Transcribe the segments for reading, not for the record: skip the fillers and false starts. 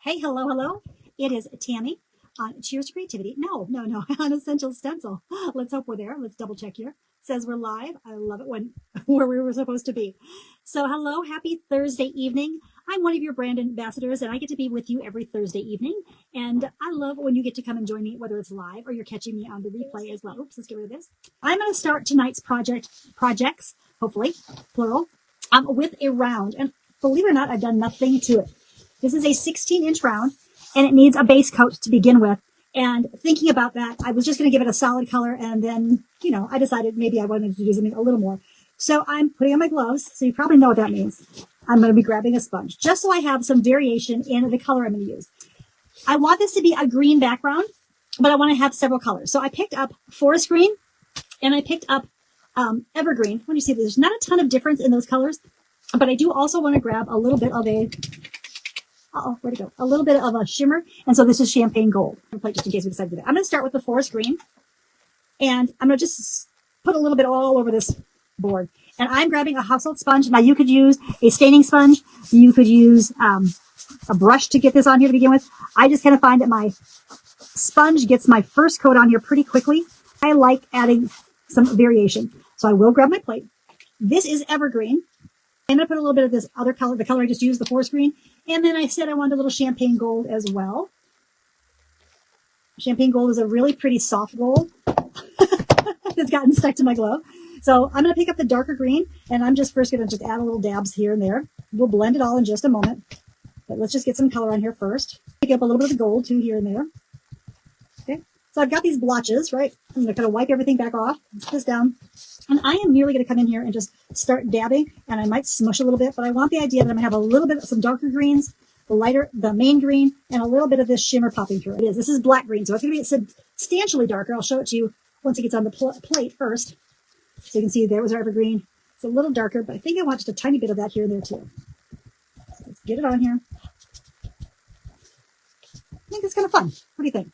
Hey, hello, hello. It is Tammy on Cheers to Creativity. No, on Essential Stencil. Let's hope we're there. Let's double check here. Says we're live. I love it when where we were supposed to be. So hello, happy Thursday evening. I'm one of your brand ambassadors and I get to be with you every Thursday evening. And I love when you get to come and join me, whether it's live or you're catching me on the replay as well. Oops, let's get rid of this. I'm going to start tonight's projects, hopefully, plural, with a round. And believe it or not, I've done nothing to it. This is a 16-inch round, and it needs a base coat to begin with. And thinking about that, I was just going to give it a solid color, and then, I decided maybe I wanted to do something a little more. So I'm putting on my gloves, so you probably know what that means. I'm going to be grabbing a sponge, just so I have some variation in the color I'm going to use. I want this to be a green background, but I want to have several colors. So I picked up forest green, and I picked up evergreen. When you see, there's not a ton of difference in those colors, but I do also want to grab a little bit of a where'd it go? A little bit of a shimmer. And so this is champagne gold. Just in case we decide to do that. I'm going to start with the forest green. And I'm going to just put a little bit all over this board. And I'm grabbing a household sponge. Now you could use a staining sponge. You could use a brush to get this on here to begin with. I just kind of find that my sponge gets my first coat on here pretty quickly. I like adding some variation. So I will grab my plate. This is evergreen. I'm going to put a little bit of this other color, the color I just used, the forest green. And then I said I wanted a little champagne gold as well. Champagne gold is a really pretty soft gold that's gotten stuck to my glove. So I'm going to pick up the darker green, and I'm just first going to add a little dabs here and there. We'll blend it all in just a moment. But let's just get some color on here first. Pick up a little bit of the gold, too, here and there. Okay. So I've got these blotches, right? I'm going to kind of wipe everything back off, put this down. And I am merely going to come in here and just start dabbing, and I might smush a little bit, but I want the idea that I'm going to have a little bit of some darker greens, the main green, and a little bit of this shimmer popping through. This is black green, so it's going to be substantially darker. I'll show it to you once it gets on the plate first. So you can see there was our evergreen. It's a little darker, but I think I want just a tiny bit of that here and there too. So let's get it on here. I think it's kind of fun. What do you think?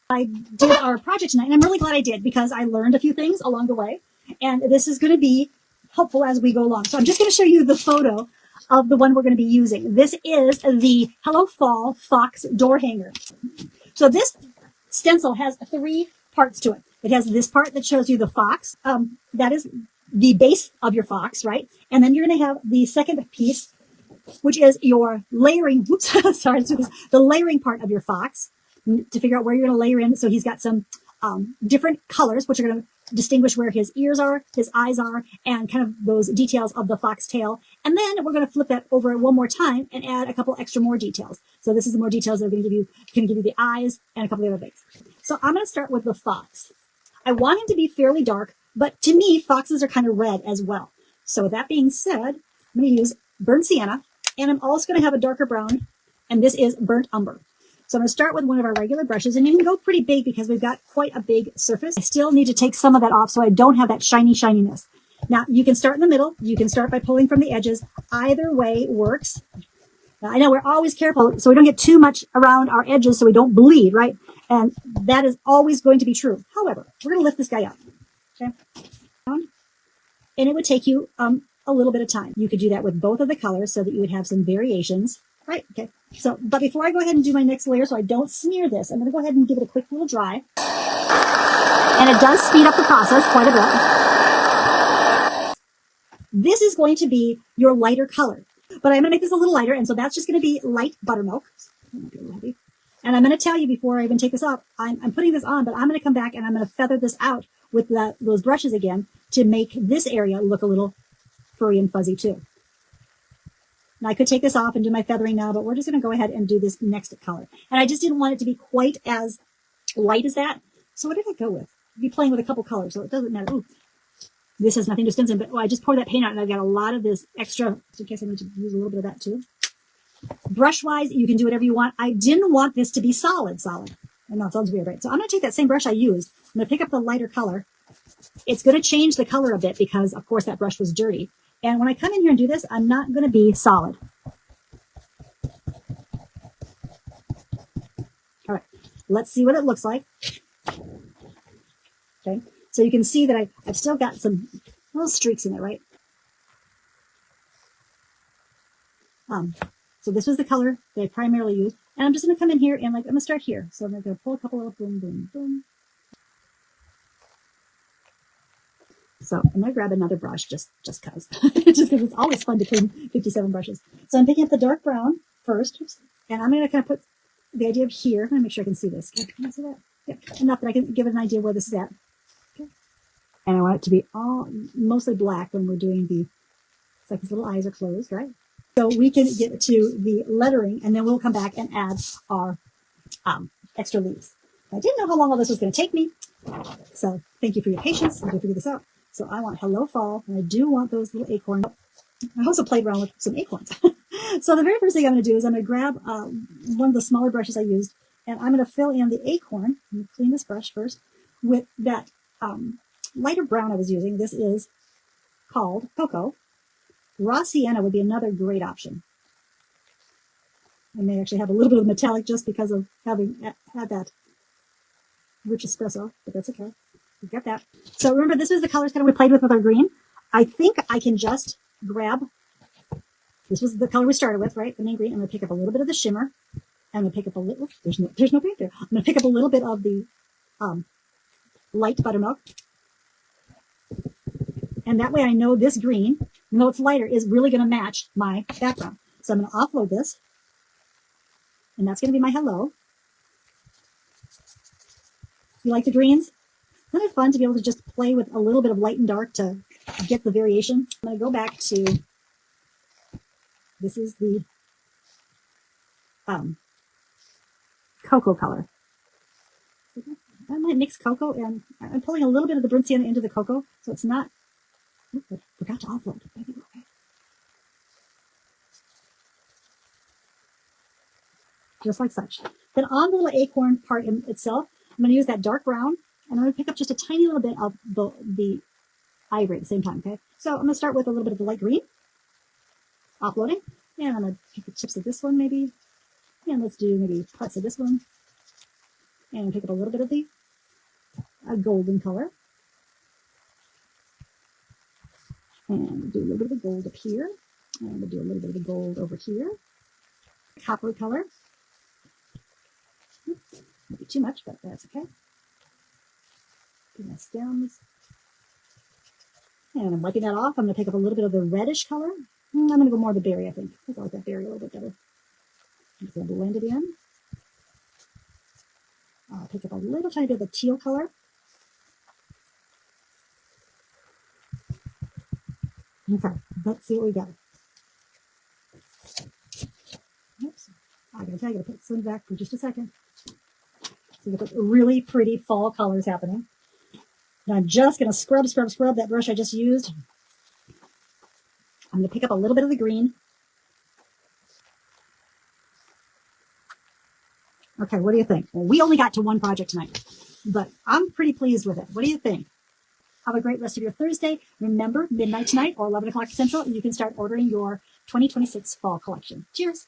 I did our project tonight, and I'm really glad I did because I learned a few things along the way. And this is going to be helpful as we go along. So I'm just going to show you the photo of the one we're going to be using. This is the Hello Fall Fox door hanger. So this stencil has 3 parts to it. It has this part that shows you the fox. That is the base of your fox, right? And then you're going to have the second piece, which is your layering. Oops, sorry, the layering part of your fox to figure out where you're going to layer in. So he's got some different colors, which are going to distinguish where his ears are, his eyes are, and kind of those details of the fox tail. And then we're going to flip that over one more time and add a couple extra more details. So this is the more details that are going to give you the eyes and a couple of other things. So I'm going to start with the fox. I want him to be fairly dark, but to me, foxes are kind of red as well. So with that being said, I'm going to use burnt sienna, and I'm also going to have a darker brown, and this is burnt umber. So I'm going to start with one of our regular brushes, and you can go pretty big because we've got quite a big surface. I still need to take some of that off so I don't have that shininess. Now, you can start in the middle. You can start by pulling from the edges. Either way works. Now, I know we're always careful so we don't get too much around our edges so we don't bleed, right? And that is always going to be true. However, we're going to lift this guy up. Okay? And it would take you a little bit of time. You could do that with both of the colors so that you would have some variations. Right, okay. So, but before I go ahead and do my next layer so I don't smear this, I'm going to go ahead and give it a quick little dry. And it does speed up the process quite a bit. This is going to be your lighter color. But I'm going to make this a little lighter, and so that's just going to be light buttermilk. And I'm going to tell you before I even take this off, I'm putting this on, but I'm going to come back and I'm going to feather this out with those brushes again to make this area look a little furry and fuzzy too. Now, I could take this off and do my feathering now, but we're just going to go ahead and do this next color. And I just didn't want it to be quite as light as that. So what did I go with? I'd be playing with a couple colors, so it doesn't matter. Ooh, this has nothing to stencil, but I just poured that paint out, and I've got a lot of this extra, so in case I need to use a little bit of that too. Brush-wise, you can do whatever you want. I didn't want this to be solid. I know it sounds weird, right? So I'm going to take that same brush I used. I'm going to pick up the lighter color. It's going to change the color a bit because, of course, that brush was dirty. And when I come in here and do this, I'm not going to be solid. All right, let's see what it looks like. Okay, so you can see that I've still got some little streaks in there, right? So this was the color that I primarily used. And I'm just going to come in here and like, I'm going to start here. So I'm going to pull a couple of boom, boom, boom. So I'm going to grab another brush just cause. Just because it's always fun to clean 57 brushes. So I'm picking up the dark brown first. And I'm going to kind of put the idea of here. I'm going to make sure I can see this. Can I see that? Yeah. Enough that I can give it an idea where this is at. Okay. And I want it to be all mostly black when we're doing the, it's like his little eyes are closed, right? So we can get to the lettering and then we'll come back and add our extra leaves. I didn't know how long all this was going to take me. So thank you for your patience. I'm going to figure this out. So I want Hello Fall, and I do want those little acorns. I also played around with some acorns. So the very first thing I'm going to do is I'm going to grab one of the smaller brushes I used, and I'm going to fill in the acorn. I'm going to clean this brush first with that lighter brown I was using. This is called Cocoa. Raw Sienna would be another great option. I may actually have a little bit of metallic just because of having had that rich espresso, but that's okay. We got that. So remember, this was the colors kind of we played with our green. I think I can just grab, this was the color we started with, right? The main green. I'm going to pick up a little bit of the shimmer. I'm going to pick up a little, oops, there's no paint there. I'm going to pick up a little bit of the light buttermilk. And that way I know this green, even though it's lighter, is really going to match my background. So I'm going to offload this. And that's going to be my hello. You like the greens? Isn't it fun to be able to just play with a little bit of light and dark to get the variation? I'm going to go back to, this is the cocoa color. I might mix cocoa and I'm pulling a little bit of the burnt sienna into the cocoa, so it's not, I forgot to offload. Okay. Just like such. Then on the little acorn part in itself, I'm going to use that dark brown. And I'm going to pick up just a tiny little bit of the ivory at the same time, okay? So I'm going to start with a little bit of the light green, offloading, and I'm going to pick the tips of this one maybe, and let's do maybe parts of this one, and pick up a little bit of the golden color, and do a little bit of the gold up here, and we'll do a little bit of the gold over here, coppery color, maybe too much, but that's okay. My stems. And I'm wiping that off. I'm going to pick up a little bit of the reddish color. I'm going to go more of the berry, I think. I like that berry a little bit better. I'm just going to blend it in. I'll pick up a little tiny bit of the teal color. Okay, let's see what we got. Oops. I got to put this one back for just a second. So you get really pretty fall colors happening. And I'm just going to scrub that brush I just used. I'm going to pick up a little bit of the green. Okay, what do you think? Well, we only got to one project tonight, but I'm pretty pleased with it. What do you think? Have a great rest of your Thursday. Remember, midnight tonight or 11 o'clock Central, you can start ordering your 2026 fall collection. Cheers.